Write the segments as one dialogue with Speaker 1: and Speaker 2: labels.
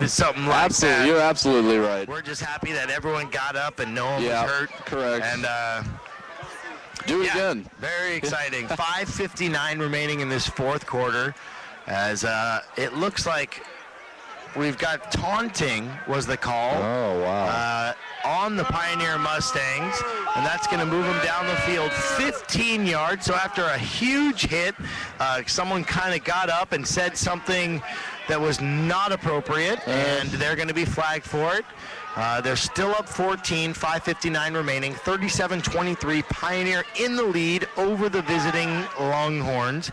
Speaker 1: something like
Speaker 2: absolutely,
Speaker 1: that.
Speaker 2: You're absolutely right.
Speaker 1: We're just happy that everyone got up and no one was hurt.
Speaker 2: Correct.
Speaker 1: And
Speaker 2: do it again.
Speaker 1: Very exciting. 5:59 remaining in this fourth quarter, as it looks like we've got taunting was the call.
Speaker 2: Oh, wow.
Speaker 1: On the Pioneer Mustangs, and that's going to move them down the field 15 yards. So after a huge hit, someone kind of got up and said something that was not appropriate, and they're going to be flagged for it. They're still up 14, 5:59 remaining, 37-23, Pioneer in the lead over the visiting Longhorns,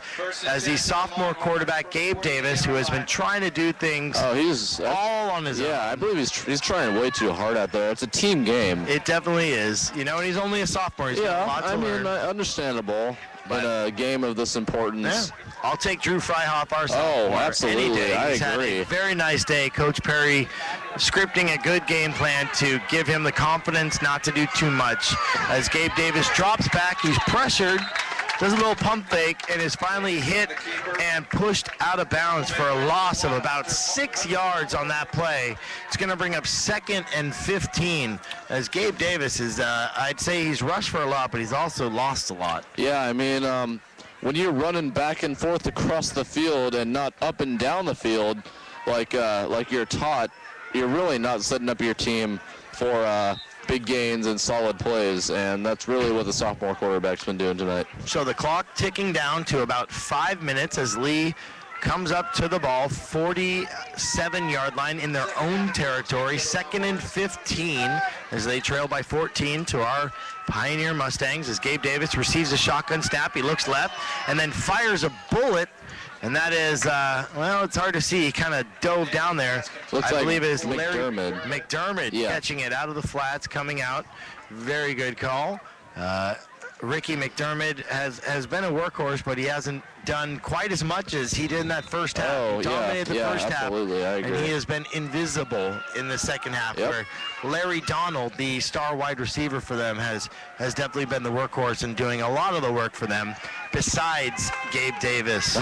Speaker 1: as the sophomore quarterback Gabe Davis, who has been trying to do things all on his own.
Speaker 2: Yeah, I believe he's trying way too hard out there. It's a team game.
Speaker 1: It definitely is. You know, and he's only a sophomore. He's got a lot to learn.
Speaker 2: Understandable. But in a game of this importance.
Speaker 1: Yeah. I'll take Drew Freihoff, our sophomore,
Speaker 2: absolutely.
Speaker 1: any day.
Speaker 2: He's
Speaker 1: had a very nice day. Coach Perry scripting a good game plan to give him the confidence not to do too much. As Gabe Davis drops back, he's pressured, does a little pump fake, and is finally hit and pushed out of bounds for a loss of about 6 yards on that play. It's going to bring up 2nd and 15, as Gabe Davis is, I'd say he's rushed for a lot, but he's also lost a lot.
Speaker 2: Yeah, I mean, when you're running back and forth across the field and not up and down the field like you're taught, you're really not setting up your team for big gains and solid plays, and that's really what the sophomore quarterback's been doing tonight.
Speaker 1: So the clock ticking down to about 5 minutes as Leigh comes up to the ball, 47-yard line in their own territory, 2nd and 15 as they trail by 14 to our Pioneer Mustangs, as Gabe Davis receives a shotgun snap. He looks left and then fires a bullet, and that is, well, it's hard to see. He kind of dove down there.
Speaker 2: Looks
Speaker 1: I believe
Speaker 2: like
Speaker 1: it is
Speaker 2: McDermott
Speaker 1: catching it out of the flats, coming out. Very good call. Ricky McDermott has been a workhorse, but he hasn't done quite as much as he did in that first half. He dominated the first half,
Speaker 2: I agree.
Speaker 1: and he has been invisible in the second half, where Larry Donald, the star wide receiver for them, has definitely been the workhorse and doing a lot of the work for them, besides Gabe Davis.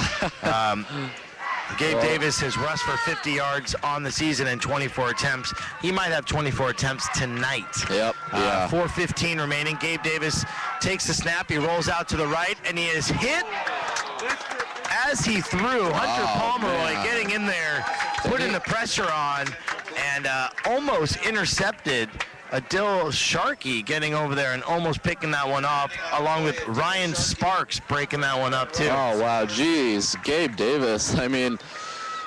Speaker 1: Gabe Davis has rushed for 50 yards on the season in 24 attempts. He might have 24 attempts tonight. 4:15 remaining. Gabe Davis takes the snap. He rolls out to the right, and he is hit as he threw. Hunter Pomeroy getting in there, putting the pressure on, and almost intercepted. Adil Sharkey getting over there and almost picking that one off, along with Ryan Sparks breaking that one up too.
Speaker 2: Oh, wow, geez. Gabe Davis, I mean,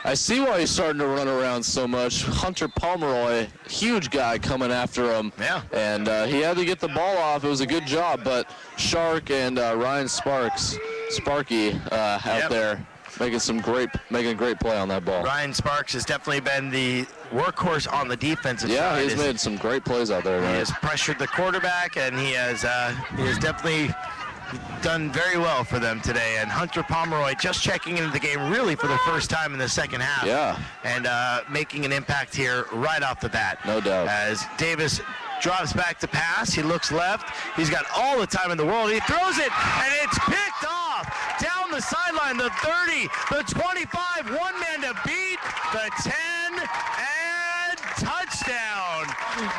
Speaker 2: I see why he's starting to run around so much. Hunter Pomeroy, huge guy coming after him.
Speaker 1: Yeah.
Speaker 2: And he had to get the ball off. It was a good job, but Shark and Ryan Sparky out there making a great play on that ball.
Speaker 1: Ryan Sparks has definitely been the workhorse on the defensive side.
Speaker 2: Yeah, he's made some great plays out there.
Speaker 1: He has pressured the quarterback, and he has definitely done very well for them today. And Hunter Pomeroy just checking into the game really for the first time in the second half.
Speaker 2: Yeah.
Speaker 1: And making an impact here right off the bat.
Speaker 2: No doubt.
Speaker 1: As Davis drops back to pass, he looks left. He's got all the time in the world. He throws it, and it's picked off down the sideline. The 30, the 25, one man to beat, the 10, and touchdown.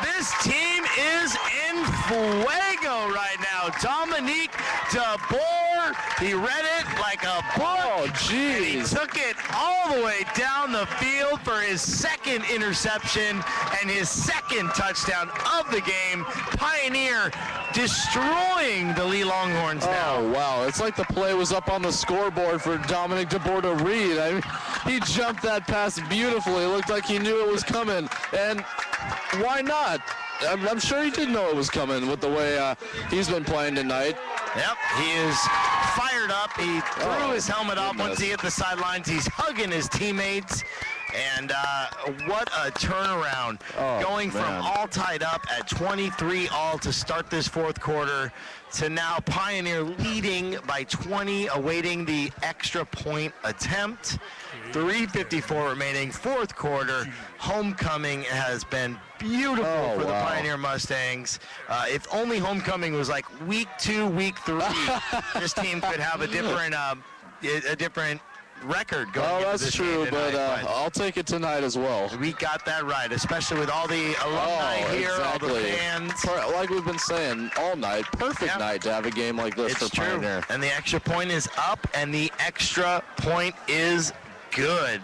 Speaker 1: This team is in fuego right now. Dominique DeBoer, he read it like a book.
Speaker 2: Oh, geez.
Speaker 1: He took it all the way down the field for his second interception and his second touchdown of the game. Pioneer destroying the Leigh Longhorns now.
Speaker 2: Oh, wow. It's like the play was up on the scoreboard for Dominic DeBoer to read. I mean, he jumped that pass beautifully. It looked like he knew it was coming. And why not? I'm sure he did know it was coming with the way he's been playing tonight.
Speaker 1: Yep, he is fired up. He threw his helmet off once he hit the sidelines. He's hugging his teammates. And what a turnaround. Going from all tied up at 23 all to start this fourth quarter to now Pioneer leading by 20, awaiting the extra point attempt. 3:54 remaining, fourth quarter. Homecoming has been beautiful for the Pioneer Mustangs. If only homecoming was like week 2, week 3, this team could have a different record going into
Speaker 2: that's
Speaker 1: this
Speaker 2: true,
Speaker 1: game tonight,
Speaker 2: but I'll take it tonight as well.
Speaker 1: we got that right, especially with all the alumni here,
Speaker 2: exactly.
Speaker 1: all the fans.
Speaker 2: Like we've been saying all night, perfect night to have a game like this
Speaker 1: It's
Speaker 2: for
Speaker 1: true.
Speaker 2: Pioneer.
Speaker 1: And the extra point is up, and the extra point is good.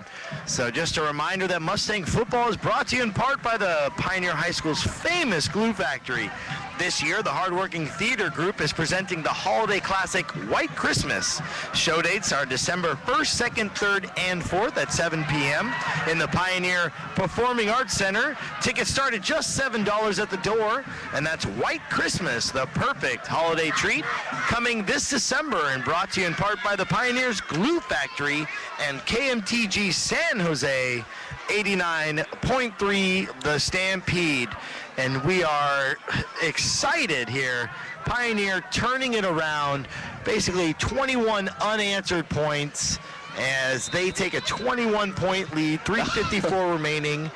Speaker 1: So just a reminder that Mustang football is brought to you in part by the Pioneer High School's famous glue factory. This year, the hardworking theater group is presenting the holiday classic White Christmas. Show dates are December 1st, 2nd, 3rd, and 4th at 7 p.m. in the Pioneer Performing Arts Center. Tickets start at just $7 at the door, and that's White Christmas, the perfect holiday treat, coming this December and brought to you in part by the Pioneers Glue Factory and KMTG San Jose 89.3 The Stampede. And we are excited here. Pioneer turning it around, basically 21 unanswered points as they take a 21-point lead, 3:54 remaining.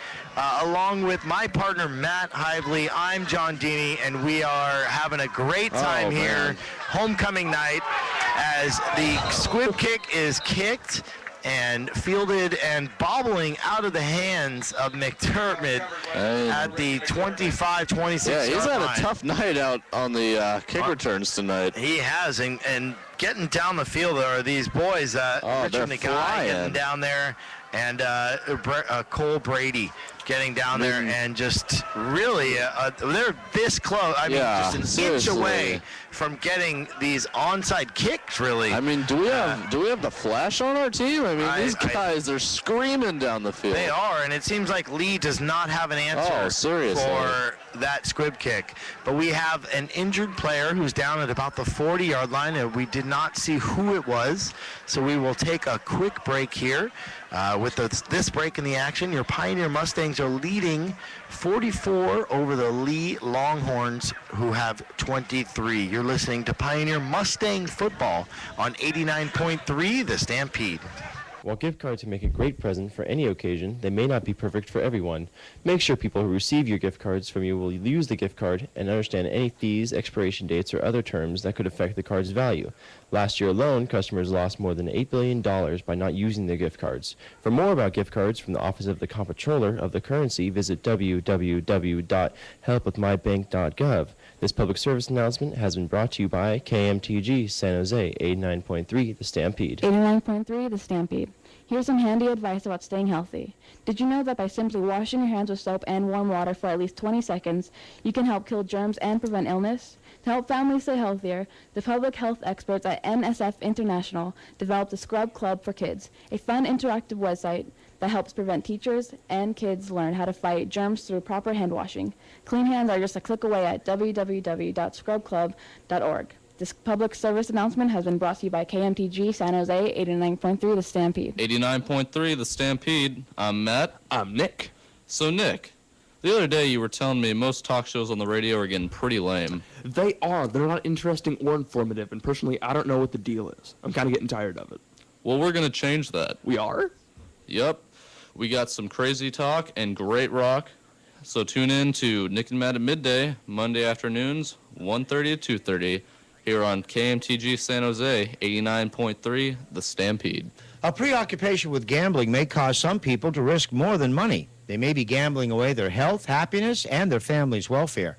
Speaker 1: Along with my partner, Matt Hively, I'm John Deeney, and we are having a great time here. Homecoming night as the squib kick is kicked and fielded and bobbling out of the hands of McDermott at the 25-26
Speaker 2: Yeah, he's had
Speaker 1: line.
Speaker 2: a tough night out on the kick returns tonight.
Speaker 1: He has, and getting down the field are these boys, Richard Nagai getting down there, and Cole Brady getting down there, and just really, they're this close. I mean, just an inch away from getting these onside kicks, really.
Speaker 2: I mean, do we have the flash on our team? I mean, these guys are screaming down the field.
Speaker 1: They are, and it seems like Leigh does not have an answer for that squib kick. But we have an injured player who's down at about the 40-yard line, and we did not see who it was. So we will take a quick break here. With this break in the action, your Pioneer Mustangs are leading 44 over the Leigh Longhorns, who have 23. You're listening to Pioneer Mustang football on 89.3 The Stampede.
Speaker 3: While gift cards make a great present for any occasion, they may not be perfect for everyone. Make sure people who receive your gift cards from you will use the gift card and understand any fees, expiration dates, or other terms that could affect the card's value. Last year alone, customers lost more than $8 billion by not using their gift cards. For more about gift cards from the Office of the Comptroller of the Currency, visit www.helpwithmybank.gov. This public service announcement has been brought to you by KMTG San Jose 89.3 The Stampede.
Speaker 4: 89.3 The Stampede. Here's some handy advice about staying healthy. Did you know that by simply washing your hands with soap and warm water for at least 20 seconds, you can help kill germs and prevent illness? To help families stay healthier, the public health experts at NSF International developed the Scrub Club for Kids, a fun interactive website that helps prevent teachers and kids learn how to fight germs through proper hand washing. Clean hands are just a click away at www.scrubclub.org. This public service announcement has been brought to you by KMTG San Jose 89.3 The Stampede.
Speaker 5: 89.3 The Stampede. I'm Matt.
Speaker 6: I'm Nick.
Speaker 5: So, Nick, the other day you were telling me most talk shows on the radio are getting pretty lame.
Speaker 6: They are. They're not interesting or informative, and personally, I don't know what the deal is. I'm kind of getting tired of it.
Speaker 5: Well, we're going to change that.
Speaker 6: We are?
Speaker 5: Yep. We got some crazy talk and great rock. So tune in to Nick and Matt at midday, Monday afternoons, 1:30 to 2:30, here on KMTG San Jose 89.3 The Stampede.
Speaker 7: A preoccupation with gambling may cause some people to risk more than money. They may be gambling away their health, happiness, and their family's welfare.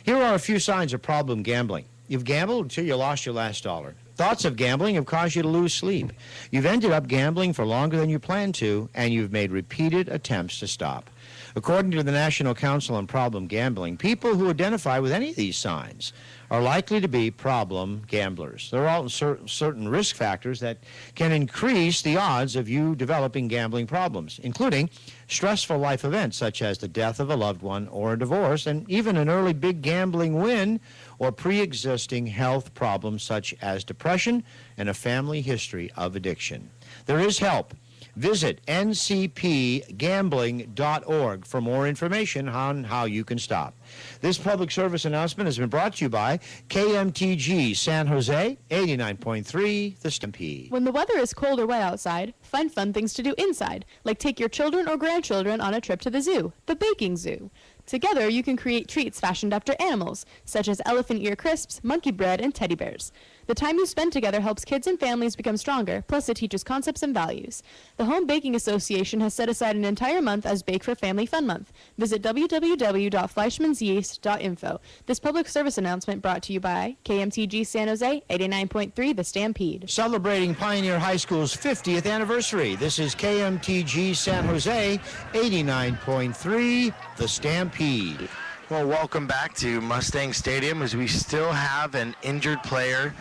Speaker 7: Here are a few signs of problem gambling. You've gambled until you lost your last dollar. Thoughts of gambling have caused you to lose sleep. You've ended up gambling for longer than you planned to, and you've made repeated attempts to stop. According to the National Council on Problem Gambling, people who identify with any of these signs are likely to be problem gamblers. There are also certain risk factors that can increase the odds of you developing gambling problems, including stressful life events such as the death of a loved one or a divorce, and even an early big gambling win or pre-existing health problems such as depression and a family history of addiction. There is help. Visit ncpgambling.org for more information on how you can stop. This public service announcement has been brought to you by KMTG San Jose 89.3 The Stampede.
Speaker 8: When the weather is cold or wet outside, find fun things to do inside, like take your children or grandchildren on a trip to the zoo, the baking zoo. Together, you can create treats fashioned after animals, such as elephant ear crisps, monkey bread, and teddy bears. The time you spend together helps kids and families become stronger, plus it teaches concepts and values. The Home Baking Association has set aside an entire month as Bake for Family Fun Month. Visit www.fleischmannsyeast.info. This public service announcement brought to you by KMTG San Jose, 89.3 The Stampede.
Speaker 7: Celebrating Pioneer High School's 50th anniversary. This is KMTG San Jose, 89.3 The Stampede.
Speaker 1: Well, welcome back to Mustang Stadium as we still have an injured player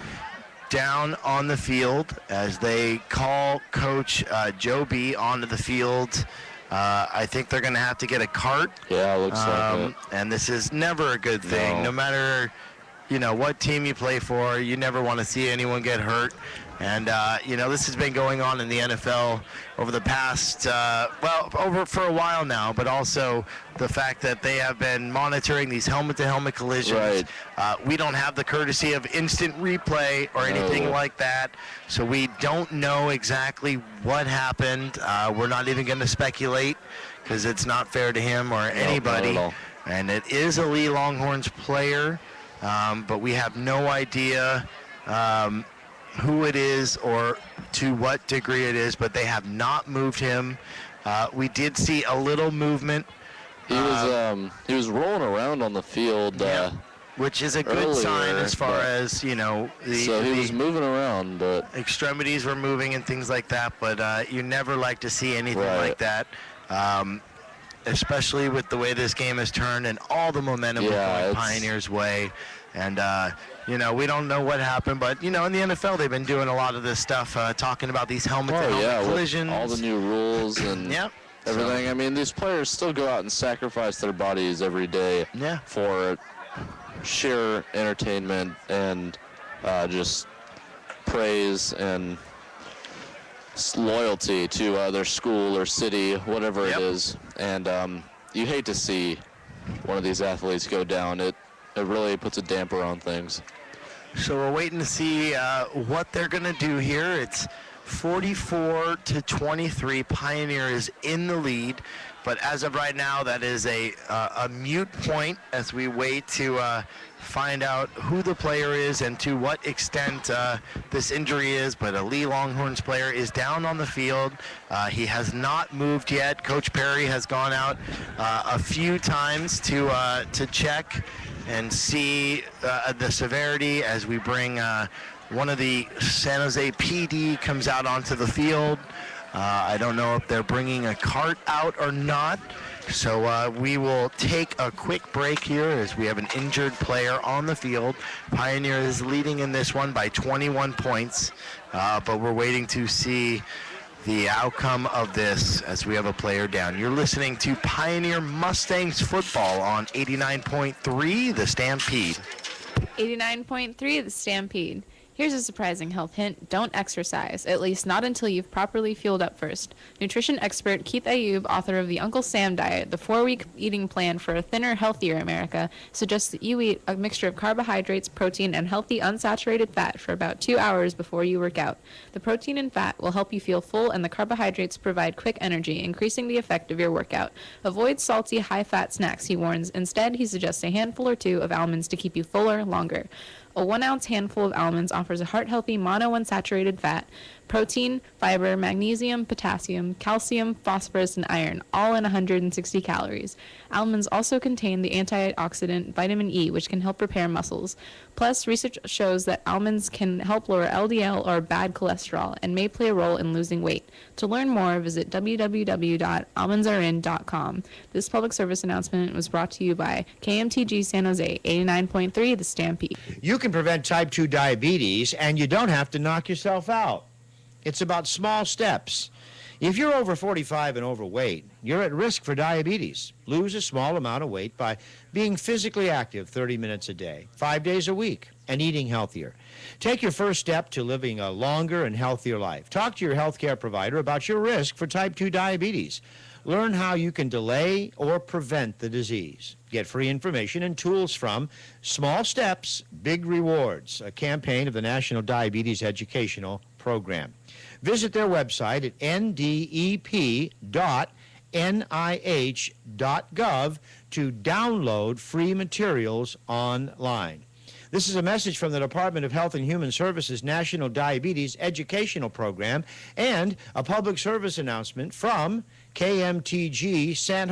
Speaker 1: down on the field as they call Coach Joe B onto the field. I think they're going to have to get a cart.
Speaker 2: Yeah, looks like it.
Speaker 1: And this is never a good thing. No matter, what team you play for, you never want to see anyone get hurt. And, this has been going on in the NFL over the past, over for a while now, but also the fact that they have been monitoring these helmet-to-helmet collisions.
Speaker 2: Right.
Speaker 1: We don't have the courtesy of instant replay or anything like that, so we don't know exactly what happened. We're not even going to speculate because it's not fair to him or anybody. And it is a Leigh Longhorns player, but we have no idea who it is or to what degree it is, but they have not moved him. We did see a little movement.
Speaker 2: He was rolling around on the field.
Speaker 1: Which is a good sign as far as,
Speaker 2: so he was moving around, but
Speaker 1: extremities were moving and things like that, but you never like to see anything like that, especially with the way this game has turned and all the momentum going Pioneers' way. And, we don't know what happened, but, in the NFL, they've been doing a lot of this stuff, talking about these helmet-to-helmet collisions.
Speaker 2: All the new rules and everything. I mean, these players still go out and sacrifice their bodies every day for sheer entertainment and just praise and loyalty to their school or city, whatever it is. And you hate to see one of these athletes go down. It really puts a damper on things.
Speaker 1: So we're waiting to see what they're going to do here. It's 44-23. Pioneer is in the lead, but as of right now, that is a mute point as we wait to find out who the player is and to what extent this injury is. But a Leigh Longhorns player is down on the field. He has not moved yet. Coach Perry has gone out a few times to check and see the severity as we bring one of the San Jose PD comes out onto the field. I don't know if they're bringing a cart out or not. So we will take a quick break here as we have an injured player on the field. Pioneer is leading in this one by 21 points, but we're waiting to see the outcome of this as we have a player down. You're listening to Pioneer Mustangs football on 89.3 The Stampede.
Speaker 9: 89.3 The Stampede. Here's a surprising health hint. Don't exercise, at least not until you've properly fueled up first. Nutrition expert Keith Ayub, author of the Uncle Sam Diet, the 4-week eating plan for a thinner, healthier America, suggests that you eat a mixture of carbohydrates, protein, and healthy unsaturated fat for about 2 hours before you work out. The protein and fat will help you feel full, and the carbohydrates provide quick energy, increasing the effect of your workout. Avoid salty, high-fat snacks, he warns. Instead, he suggests a handful or two of almonds to keep you fuller longer. A 1-ounce handful of almonds offers a heart-healthy monounsaturated fat, protein, fiber, magnesium, potassium, calcium, phosphorus, and iron, all in 160 calories. Almonds also contain the antioxidant vitamin E, which can help repair muscles. Plus, research shows that almonds can help lower LDL or bad cholesterol and may play a role in losing weight. To learn more, visit www.almondsarein.com. This public service announcement was brought to you by KMTG San Jose, 89.3 The Stampede.
Speaker 7: You can prevent type 2 diabetes, and you don't have to knock yourself out. It's about small steps. If you're over 45 and overweight, you're at risk for diabetes. Lose a small amount of weight by being physically active 30 minutes a day, 5 days a week, and eating healthier. Take your first step to living a longer and healthier life. Talk to your healthcare provider about your risk for type 2 diabetes. Learn how you can delay or prevent the disease. Get free information and tools from Small Steps, Big Rewards, a campaign of the National Diabetes Educational Program. Visit their website at ndep.nih.gov to download free materials online. This is a message from the Department of Health and Human Services National Diabetes Educational Program and a public service announcement from KMTG San Jose.